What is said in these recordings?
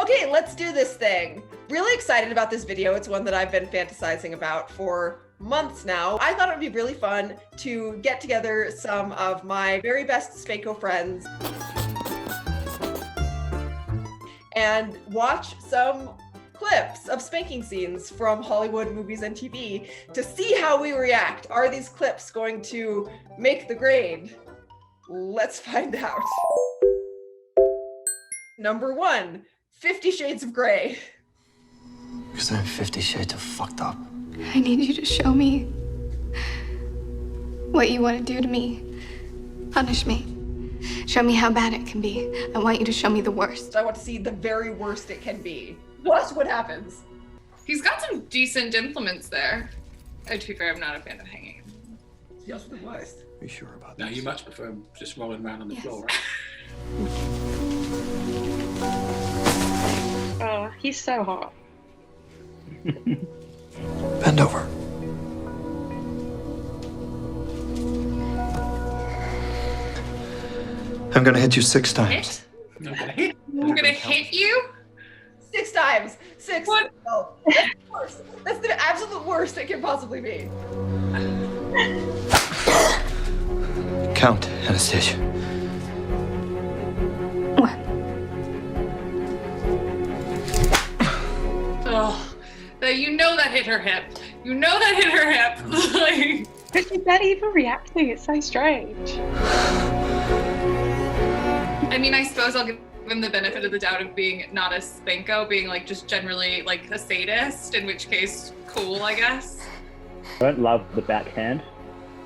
Okay, let's do this thing. Really excited about this video. It's one that I've been fantasizing about for months now. I thought it would be really fun to get together some of my very best Spanko friends and watch some clips of spanking scenes from Hollywood movies and TV to see how we react. Are these clips going to make the grade? Let's find out. Number 1, 50 Shades of Grey. Because I'm 50 shades of fucked up. I need you to show me what you want to do to me. Punish me. Show me how bad it can be. I want you to show me the worst. I want to see the very worst it can be. Watch what happens. He's got some decent implements there. To be fair, I'm not a fan of hanging. Just the worst. Are you sure about No, this? you much prefer him just rolling around on the Yes. floor, right? Oh, he's so hot. Bend over. I'm gonna hit you 6 times. Hit? Okay. I'm gonna hit you? 6 times. 6. What? Oh, that's the worst. That's the absolute worst it can possibly be. Count, Anastasia. What? Oh, you know that hit her hip. You know that hit her hip. Like, But she's not even reacting. It's so strange. I mean, I suppose I'll give him the benefit of the doubt of being not a Spanko, being like just generally like a sadist, in which case, cool, I guess. I don't love the backhand,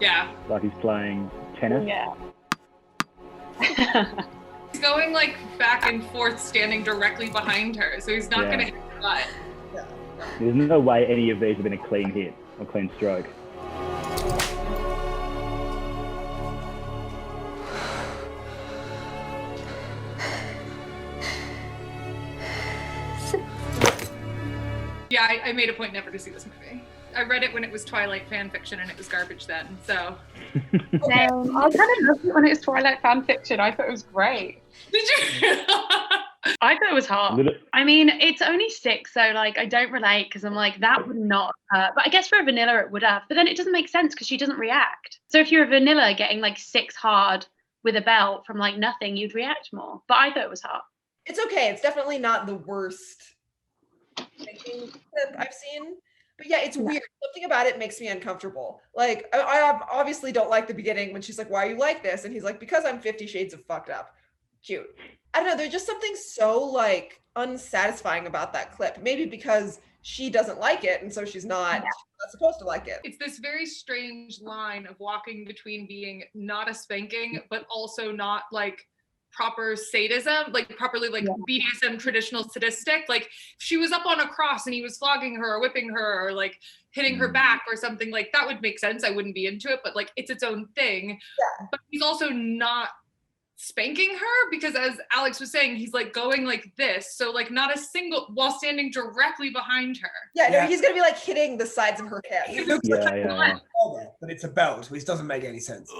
Yeah. like he's playing tennis. Yeah. He's going like back and forth, standing directly behind her, so he's not Yeah. gonna hit her butt. There's no way any of these have been a clean hit or clean stroke. Yeah, I made a point never to see this movie. I read it when it was Twilight fan fiction and it was garbage then, so. I kind of loved it when it was Twilight fan fiction. I thought it was great. Did you? I thought it was hot. Little- I mean, it's only 6, so like I don't relate because I'm like, that would not hurt. But I guess for a vanilla it would have. But then it doesn't make sense because she doesn't react. So if you're a vanilla getting like 6 hard with a belt from like nothing, you'd react more. But I thought it was hot. It's okay. It's definitely not the worst spanking clip I've seen. But yeah, it's weird. Something about it makes me uncomfortable. Like, I obviously don't like the beginning when she's like, why are you like this? And he's like, because I'm 50 Shades of fucked up. Cute. I don't know. There's just something so like unsatisfying about that clip. Maybe because she doesn't like it. And so she's not supposed to like it. It's this very strange line of walking between being not a spanking, but also not like proper sadism, like properly like BDSM traditional sadistic. Like if she was up on a cross and he was flogging her or whipping her or like hitting her back or something, like that would make sense. I wouldn't be into it, but like it's its own thing. Yeah. But he's also not spanking her because, as Alex was saying, he's like going like this, so like not a single, while standing directly behind her. Yeah, no, Yeah. he's gonna be like hitting the sides of her head. It looks Yeah, like a yeah. collar, but it's a belt, which doesn't make any sense.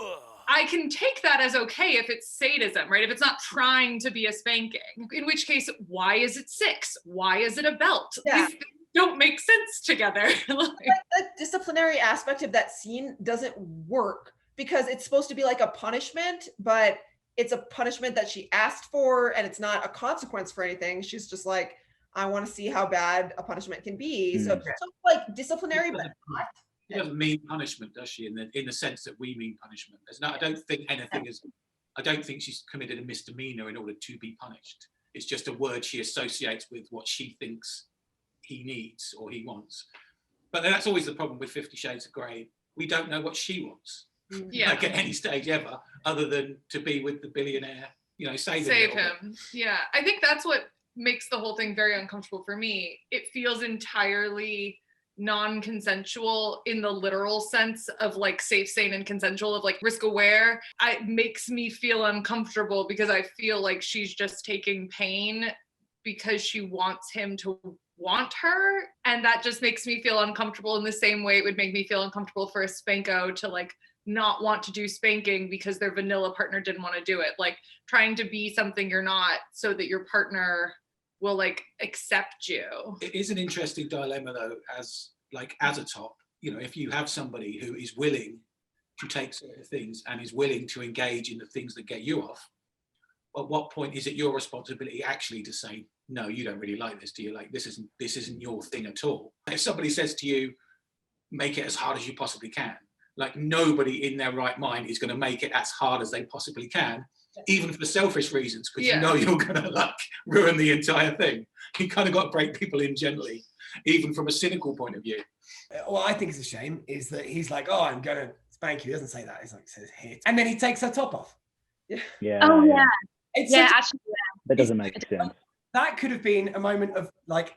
I can take that as okay if it's sadism, right? If it's not trying to be a spanking. In which case, why is it 6? Why is it a belt? Yeah. These things don't make sense together. Like, The disciplinary aspect of that scene doesn't work because it's supposed to be like a punishment, but it's a punishment that she asked for and it's not a consequence for anything. She's just like, I want to see how bad a punishment can be. So like disciplinary, but not. She doesn't mean punishment, does she? In the sense that we mean punishment. There's no. I don't think anything is. I don't think she's committed a misdemeanor in order to be punished. It's just a word she associates with what she thinks he needs or he wants. But that's always the problem with 50 Shades of Grey. We don't know what she wants. yeah, Like at any stage ever, other than to be with the billionaire. You know, save him. Yeah, I think that's what makes the whole thing very uncomfortable for me. It feels entirely non-consensual in the literal sense of like safe, sane, and consensual, of like risk aware. It makes me feel uncomfortable because I feel like she's just taking pain because she wants him to want her, and that just makes me feel uncomfortable in the same way it would make me feel uncomfortable for a Spanko to like not want to do spanking because their vanilla partner didn't want to do it. Like trying to be something you're not so that your partner will like accept you. It is an interesting dilemma though, as a top, you know, if you have somebody who is willing to take certain things and is willing to engage in the things that get you off, at what point is it your responsibility actually to say, no, you don't really like this, do you? Like, this isn't your thing at all. If somebody says to you, make it as hard as you possibly can, like nobody in their right mind is going to make it as hard as they possibly can, even for selfish reasons, because you know you're going to like ruin the entire thing. You kind of got to break people in gently, even from a cynical point of view. What I think is a shame is that he's like, oh, I'm going to spank you. He doesn't say that. He's like, he says hit. And then he takes her top off. Yeah. Oh, yeah. It's Yeah, such- actually, That doesn't make sense. that could have been a moment of like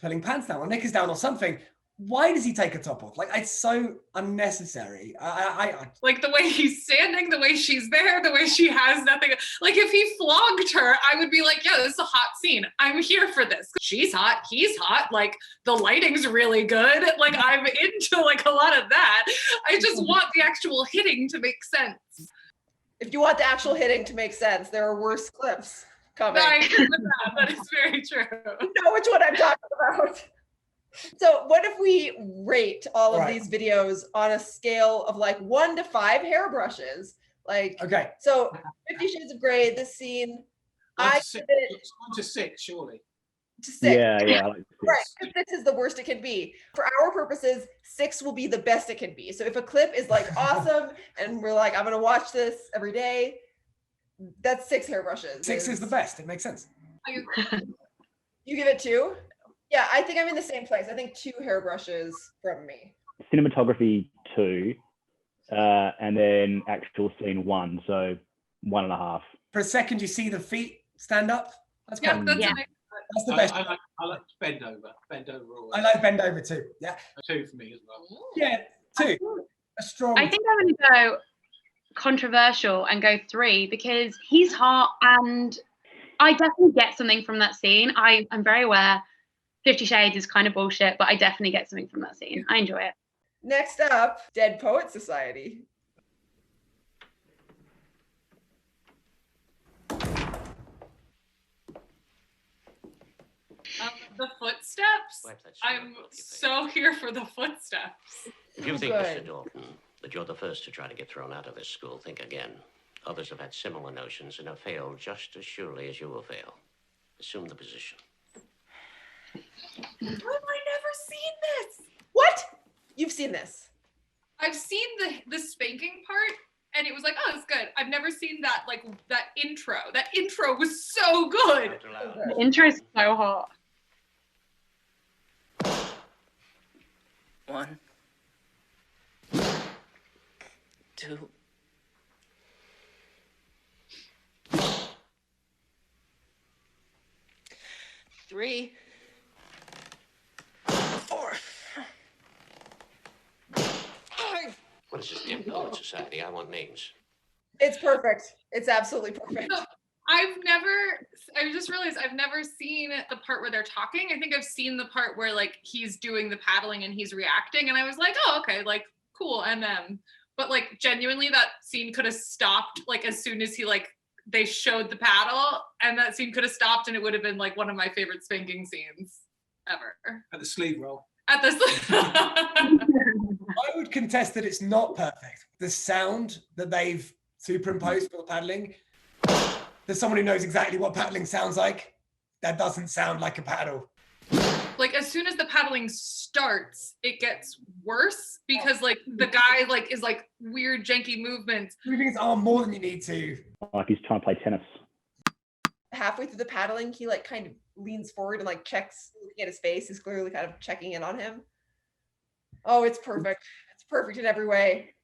pulling pants down or knickers down or something. Why does he take her top off? Like, it's so unnecessary. I Like the way he's standing, the way she's there, the way she has nothing. Like if he flogged her, I would be like, yeah, this is a hot scene. I'm here for this. She's hot, he's hot. Like the lighting's really good. Like I'm into like a lot of that. I just want the actual hitting to make sense. If you want the actual hitting to make sense, there are worse clips coming. I agree with that. That is very true. You know which one I'm talking about. So what if we rate all of these videos on a scale of like 1 to 5 hairbrushes? Like, okay. So 50 Shades of Grey, this scene, I give it 1 to 6, surely. to 6. Yeah, I like Right, because this is the worst it can be. For our purposes, 6 will be the best it can be. So if a clip is like awesome and we're like, I'm gonna watch this every day, that's 6 hairbrushes. 6 is the best. It makes sense. You give it 2? Yeah, I think I'm in the same place. I think 2 hairbrushes from me. Cinematography 2, and then actual scene 1, so 1.5. For a second, you see the feet stand up. That's Yeah, quite that's Yeah. That's the best. I like bend over. Bend over always. I like bend over too. Yeah. 2 for me as well. Yeah, 2. A strong. I think I'm going to go controversial and go 3 because he's hot and I definitely get something from that scene. I'm very aware 50 Shades is kind of bullshit, but I definitely get something from that scene. I enjoy it. Next up, Dead Poet Society. The footsteps. Wipe that I'm smirk off your face. so here for the footsteps. If you Oh, think, good. Mr. Dalton, that you're the first to try to get thrown out of this school, think again. Others have had similar notions and have failed just as surely as you will fail. Assume the position. Why have I never seen this? What? You've seen this? I've seen the spanking part, and it was like, oh, it's good. I've never seen that that intro. That intro was so good. Out loud. The intro is so hot. 1, 2. Three, 4. What is this damn poet society? I want names. It's perfect. It's absolutely perfect. So, I just realized I've never seen the part where they're talking. I think I've seen the part where like he's doing the paddling and he's reacting, and I was like, oh, okay, like cool, MM. But like genuinely that scene could have stopped like as soon as they showed the paddle, and that scene could have stopped and it would have been like one of my favorite spanking scenes ever. At the sleeve roll. At this I would contest that it's not perfect. The sound that they've superimposed for the paddling, there's someone who knows exactly what paddling sounds like. That doesn't sound like a paddle. like as soon as the paddling starts, it gets worse because like the guy like is like weird janky movements. Moving his arm more than you need to. Like he's trying to play tennis. Halfway through the paddling, he like kind of leans forward and like checks, looking at his face. He's clearly kind of checking in on him. Oh, it's perfect. It's perfect in every way.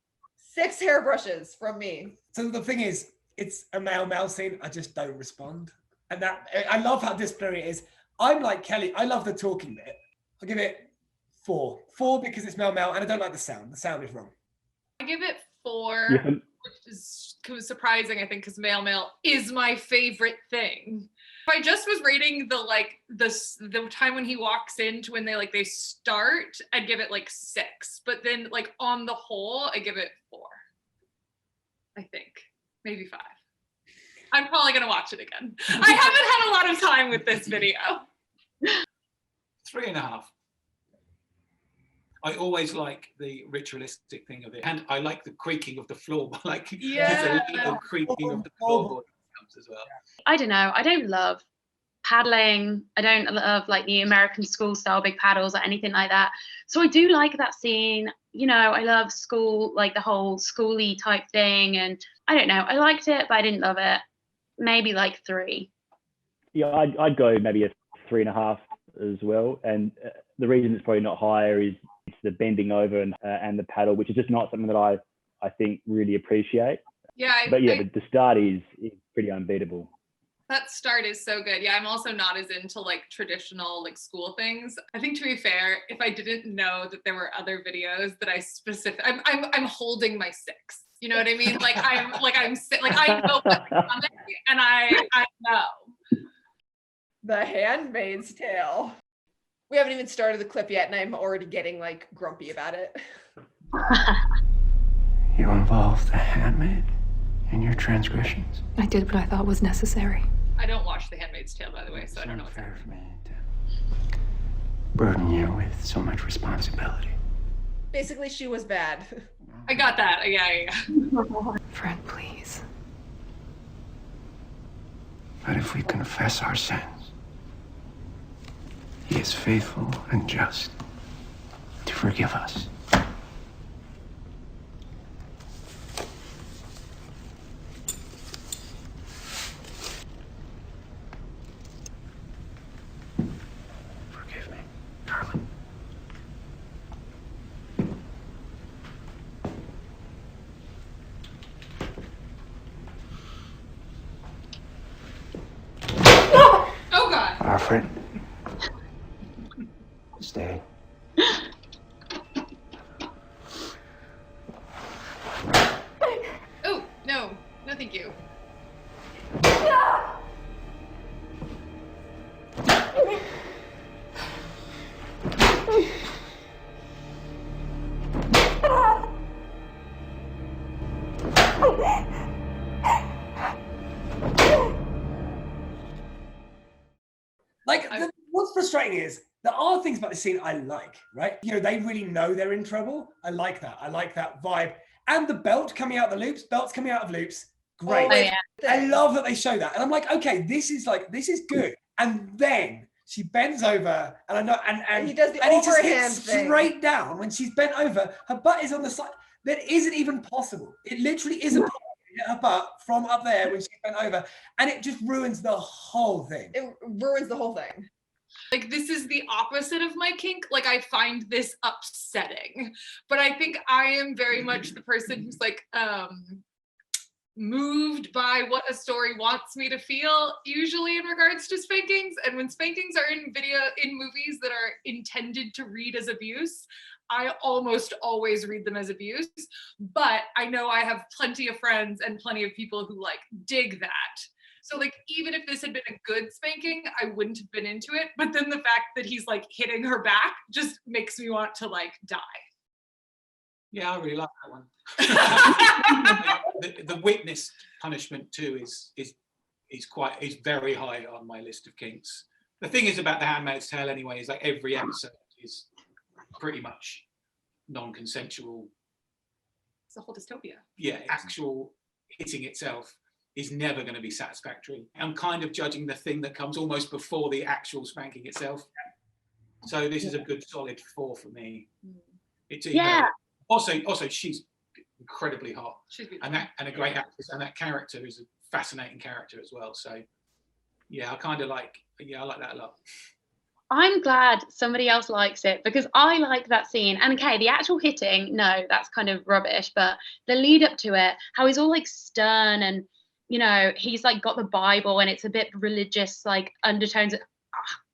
6 hairbrushes from me. So the thing is, it's a male scene. I just don't respond. And that, I love how disciplinary it is. I'm like Kelley. I love the talking bit. I'll give it 4. 4 because it's male, and I don't like the sound. The sound is wrong. I give it 4, Yeah. which is surprising, I think, because male is my favorite thing. If I just was rating the time when he walks in to when they start, I'd give it like 6. But then like on the whole, I give it 4. I think maybe 5. I'm probably gonna watch it again. I haven't had a lot of time with this video. 3.5. I always like the ritualistic thing of it, and I like the creaking of the floor. Like Yeah. there's a little creaking of the floorboard as well. I don't know. I don't love paddling. I don't love like the American school style big paddles or anything like that. So I do like that scene. You know, I love school, like the whole schooly type thing. And I don't know. I liked it, but I didn't love it. Maybe like 3. Yeah, I'd go maybe a 3.5 as well. And the reason it's probably not higher is it's the bending over and the paddle, which is just not something that I think really appreciate. Yeah. But yeah, the start is pretty unbeatable. That start is so good. Yeah, I'm also not as into like traditional like school things. I think to be fair, if I didn't know that there were other videos that I'm holding my 6. You know what I mean? Like I know what's coming, and I know. The Handmaid's Tale. We haven't even started the clip yet, and I'm already getting like grumpy about it. You involved the handmaid in your transgressions? I did what I thought was necessary. I don't watch The Handmaid's Tale, by the way, so I don't know what's fair for me to burden you with so much responsibility. Basically, she was bad. I got that. Yeah. Friend, please. But if we confess our sins, he is faithful and just to forgive us. Forgive me, darling. Oh God. Alfred. Stay. Oh, no, thank you. Like, what's frustrating is there are things about the scene I like, right? You know, they really know they're in trouble. I like that. I like that vibe. And the belt coming out of the loops, belts coming out of loops, great. Oh, yeah. I love that they show that. And I'm like, okay, this is good. And then she bends over, and I know, and he does the and he just overhand hits thing. straight down when she's bent over. Her butt is on the side. That isn't even possible. It literally isn't possible to hit her butt from up there when she's bent over, and it just ruins the whole thing. It ruins the whole thing. Like, this is the opposite of my kink. Like, I find this upsetting, but I think I am very much the person who's like moved by what a story wants me to feel, usually in regards to spankings. And when spankings are in movies that are intended to read as abuse, I almost always read them as abuse. But I know I have plenty of friends and plenty of people who like dig that. So like, even if this had been a good spanking, I wouldn't have been into it. But then the fact that he's like hitting her back just makes me want to like die. Yeah, I really like that one. The witness punishment too is very high on my list of kinks. The thing is about The Handmaid's Tale anyway is like every episode is pretty much non-consensual. It's a whole dystopia. Yeah, actual hitting itself is never going to be satisfactory. I'm kind of judging the thing that comes almost before the actual spanking itself. So this is a good solid 4 for me. It's also she's incredibly hot, and a great actress, and that character is a fascinating character as well. So yeah, I like that a lot. I'm glad somebody else likes it because I like that scene. And okay, the actual hitting, no, that's kind of rubbish. But the lead up to it, how he's all like stern and, you know, he's like got the Bible and it's a bit religious, like undertones.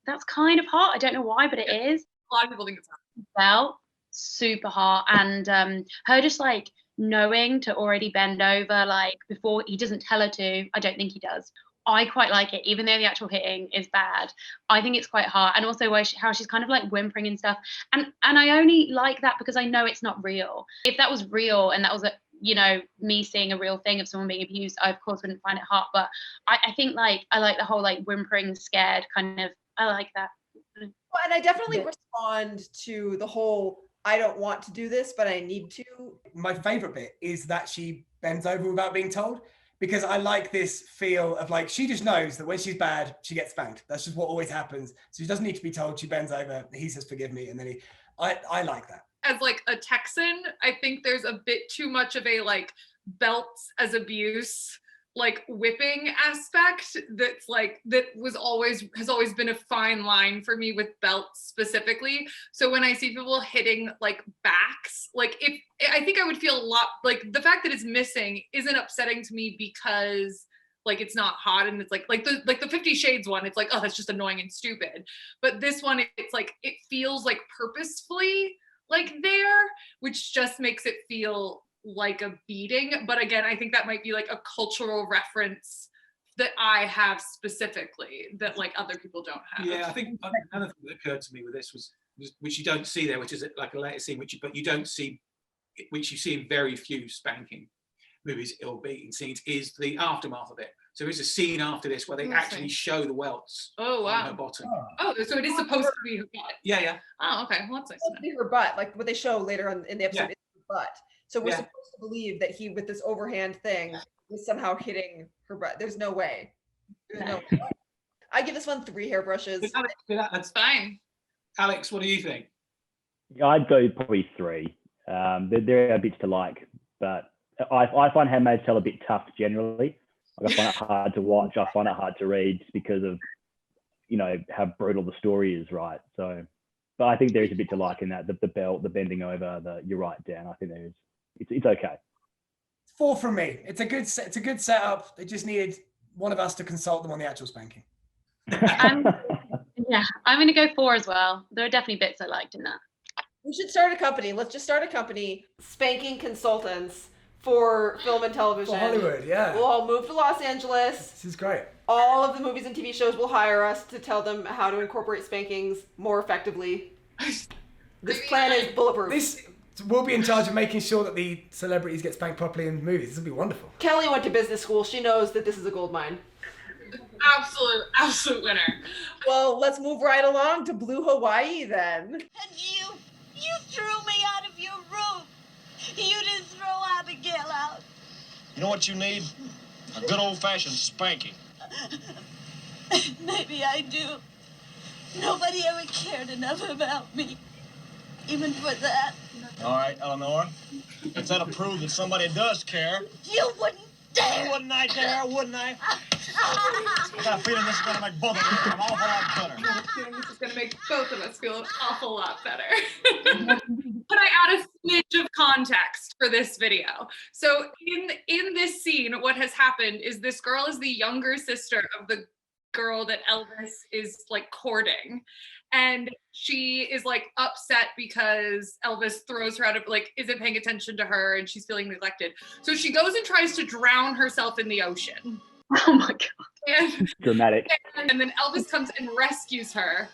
That's kind of hot. I don't know why, but it is. A lot of people think it's hot. Well, super hot. And her just like knowing to already bend over, like before he doesn't tell her to, I don't think he does. I quite like it, even though the actual hitting is bad. I think it's quite hard, and also how she's kind of like whimpering and stuff. And I only like that because I know it's not real. If that was real and that was you know, me seeing a real thing of someone being abused, I of course wouldn't find it hot. But I think like I like the whole like whimpering, scared kind of. I like that. Well, and I definitely respond to the whole I don't want to do this, but I need to. My favorite bit is that she bends over without being told, because I like this feel of like, she just knows that when she's bad, she gets spanked. That's just what always happens. So she doesn't need to be told. She bends over, he says, forgive me. And then I like that. As like a Texan, I think there's a bit too much of a like belts as abuse, like whipping aspect that's like that has always been a fine line for me with belts specifically. So when I see people hitting like backs, like I think I would feel a lot like the fact that it's missing isn't upsetting to me because like it's not hot and it's like the 50 Shades one, it's like, oh, that's just annoying and stupid. But this one, it's like it feels like purposefully like there, which just makes it feel like a beating. But again, I think that might be like a cultural reference that I have specifically that like other people don't have. Yeah, I think another thing that occurred to me with this was which you don't see there, which is like a later scene, but you don't see, which you see in very few spanking movies or beating scenes, is the aftermath of it. So there's a scene after this where they actually show the welts on her bottom. Oh, so it is supposed to be her butt. Yeah, yeah. Oh, okay. Well, that's nice. It's supposed to be her butt, like what they show later on in the episode, Yeah. is her butt. So we're supposed to believe that he, with this overhand thing, is somehow hitting her butt. There's no way. There's no way. I give this one 3 hairbrushes. That's fine. Alex, what do you think? I'd go probably 3. There are bits to like, but I find Handmaid's Tale a bit tough generally. Like I find it hard to watch. I find it hard to read because of, you know, how brutal the story is, right? So, but I think there is a bit to like in that. The belt, the bending over, you're right, Dan. I think there is. It's okay. 4 from me. It's a good setup. They just needed one of us to consult them on the actual spanking. I'm going to go 4 as well. There are definitely bits I liked in that. We should start a company. Let's just start a company, Spanking Consultants for film and television. For Hollywood, yeah. We'll all move to Los Angeles. This is great. All of the movies and TV shows will hire us to tell them how to incorporate spankings more effectively. This plan is bulletproof. We'll be in charge of making sure that the celebrities get spanked properly in movies. This will be wonderful. Kelley went to business school. She knows that this is a gold mine. Absolute winner. Well, let's move right along to Blue Hawaii then. And you threw me out of your room. You didn't throw Abigail out. You know what you need? A good old-fashioned spanking. Maybe I do. Nobody ever cared enough about me. Even for that. All right, Eleanor. If that'll prove that somebody does care. You wouldn't dare. Wouldn't I dare? Wouldn't I? I got a feeling this is going to make both of us feel an awful lot better. This is going to make both of us feel an awful lot better. Can I add a smidge of context for this video? So in this scene, what has happened is this girl is the younger sister of the girl that Elvis is like courting. And she is like upset because Elvis throws her out of, like, isn't paying attention to her and she's feeling neglected. So she goes and tries to drown herself in the ocean. Oh my God. And, dramatic. And then Elvis comes and rescues her.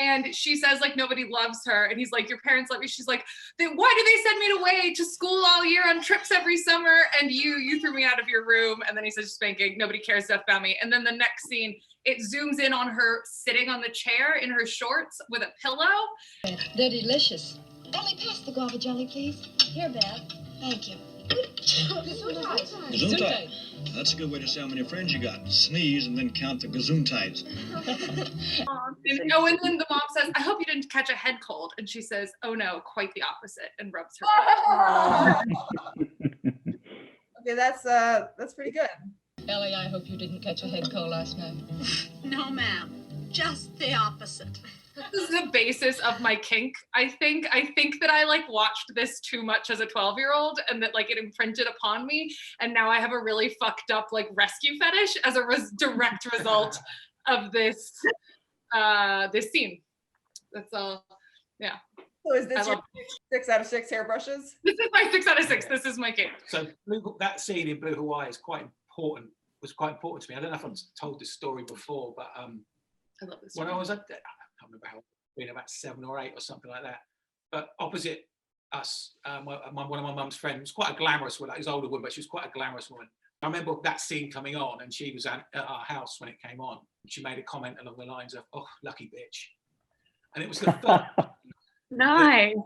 And she says, like, nobody loves her. And he's like, your parents love me. She's like, why do they send me away to school all year on trips every summer? And you threw me out of your room. And then he says, spanking, nobody cares about me. And then the next scene, it zooms in on her sitting on the chair in her shorts with a pillow. They're delicious. Ellie, pass the guava jelly, please. Here, Bev. Thank you. Gesundheit. That's a good way to say how many friends you got. Sneeze and then count the Gesundheits. And then the mom says, I hope you didn't catch a head cold. And she says, oh no, quite the opposite, and rubs her. Okay, that's pretty good. Ellie, I hope you didn't catch a head cold last night. No, ma'am. Just the opposite. This is the basis of my kink. I think that I like watched this too much as a 12-year-old and that like it imprinted upon me. And now I have a really fucked up like rescue fetish as a direct result of this this scene. That's all. Yeah. So is this your 6 out of 6 hairbrushes? This is my 6 out of 6. This is my kink. So that scene in Blue Hawaii is quite important. Was quite important to me. I don't know if I've told this story before, but I love this. When I was at, I can't remember how, being about 7 or 8 or something like that. But opposite us, one of my mum's friends, quite a glamorous woman, like, she's an older woman, but she was quite a glamorous woman. I remember that scene coming on, and she was at our house when it came on. She made a comment along the lines of, "Oh, lucky bitch," and it was the first. Nice.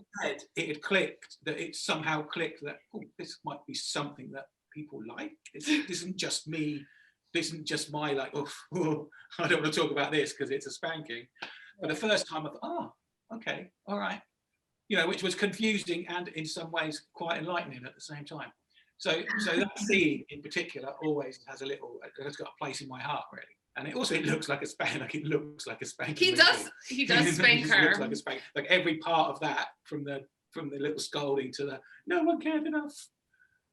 It had clicked, that it somehow clicked that, oh, this might be something that people like. This isn't just me. This isn't just my like, oh, I don't want to talk about this because it's a spanking. But the first time I thought, oh, okay, all right, which was confusing and in some ways quite enlightening at the same time. So that scene in particular always has it's got a place in my heart, really. And it looks like a spank. Like it looks like a spank. He does spank her. Looks like a spank. Like every part of that, from the little scolding to the no one cared enough,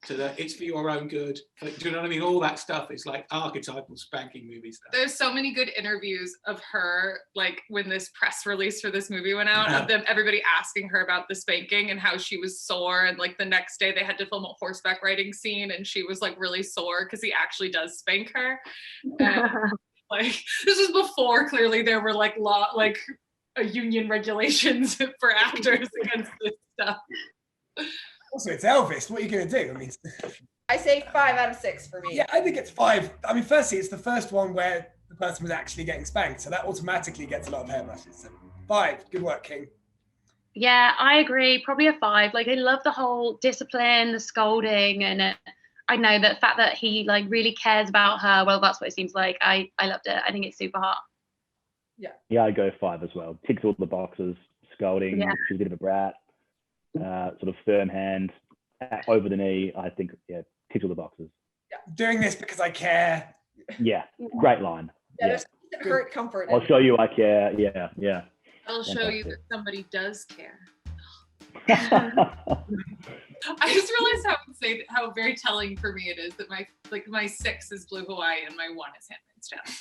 to the it's for your own good. Do you know what I mean? All that stuff is like archetypal spanking movie stuff. There's so many good interviews of her, like when this press release for this movie went out, of them, everybody asking her about the spanking and how she was sore, and like the next day they had to film a horseback riding scene, and she was like really sore because he actually does spank her. And, like this was before clearly there were like union regulations for actors against this stuff. Also, it's Elvis. What are you going to do? I mean, I say 5 out of 6 for me. yeah, I think it's 5. I mean, firstly, it's the first one where the person was actually getting spanked, so that automatically gets a lot of hairbrushes. So 5. Good work, King. Yeah, I agree. Probably a 5. Like, I love the whole discipline, the scolding, and I know the fact that he like really cares about her. Well, that's what it seems like. I loved it. I think it's super hot. Yeah, I'd go 5 as well. Ticks all the boxes. Scolding. Yeah. She's a bit of a brat. Sort of firm hand, over the knee. I think, yeah, ticks all the boxes. Yeah, doing this because I care. Yeah, great line. Yeah, there's hurt comfort. I'll show you I care. Yeah. I'll show you Fantastic. that somebody does care. I just realized how very telling for me it is that my 6 is Blue Hawaii and my 1 is Handmaid's Chapter.